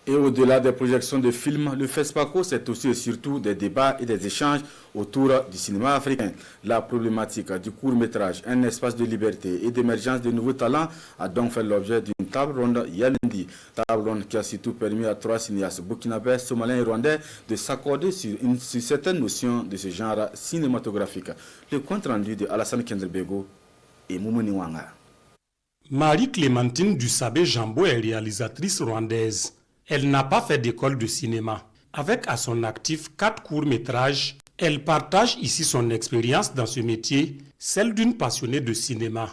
Et au-delà des projections de films, le FESPACO, c'est aussi et surtout des débats et des échanges autour du cinéma africain. La problématique du court-métrage, un espace de liberté et d'émergence de nouveaux talents, a donc fait l'objet d'une table ronde hier lundi. Table ronde qui a surtout permis à 3 cinéastes burkinabés, somaliens et rwandais de s'accorder sur certaines notions de ce genre cinématographique. Le compte rendu de Alassane Kendelbego et Moumouni Wanga. Marie-Clémentine Dussabé-Jambo est réalisatrice rwandaise. Elle n'a pas fait d'école de cinéma. Avec à son actif 4 courts-métrages, elle partage ici son expérience dans ce métier, celle d'une passionnée de cinéma.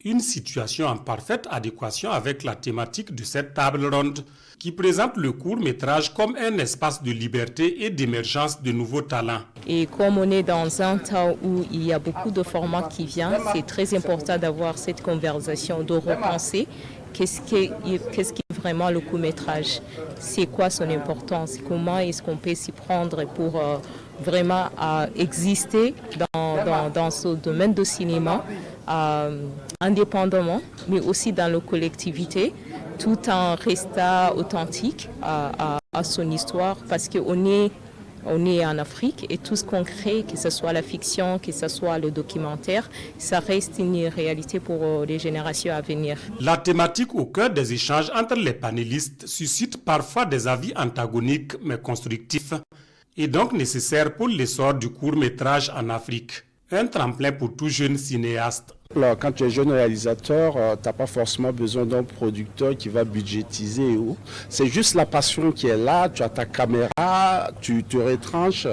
Une situation en parfaite adéquation avec la thématique de cette table ronde qui présente le court-métrage comme un espace de liberté et d'émergence de nouveaux talents. Et comme on est dans un temps où il y a beaucoup de formats qui viennent, c'est très important d'avoir cette conversation, de repenser qu'est-ce qui est vraiment le court-métrage, c'est quoi son importance, comment est-ce qu'on peut s'y prendre pour vraiment exister dans ce domaine de cinéma indépendamment, mais aussi dans la collectivité, tout en restant authentique à son histoire, parce qu'on est en Afrique et tout ce qu'on crée, que ce soit la fiction, que ce soit le documentaire, ça reste une réalité pour les générations à venir. La thématique au cœur des échanges entre les panélistes suscite parfois des avis antagoniques mais constructifs et donc nécessaire pour l'essor du court-métrage en Afrique. Un tremplin pour tout jeune cinéaste. Alors, quand tu es jeune réalisateur, tu n'as pas forcément besoin d'un producteur qui va budgétiser. C'est juste la passion qui est là, tu as ta caméra, tu te retranches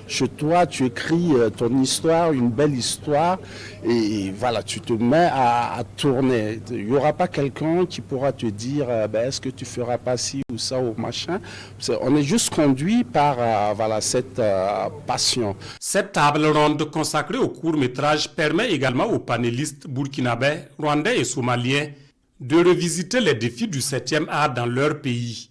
chez toi, tu écris ton histoire, une belle histoire, et voilà, tu te mets à tourner. Il n'y aura pas quelqu'un qui pourra te dire est-ce que tu feras pas ci ou ça ou machin. On est juste conduit par cette passion. Cette table ronde consacrée au court-métrage permet également aux panélistes burkinabés, rwandais et somaliens de revisiter les défis du 7e art dans leur pays.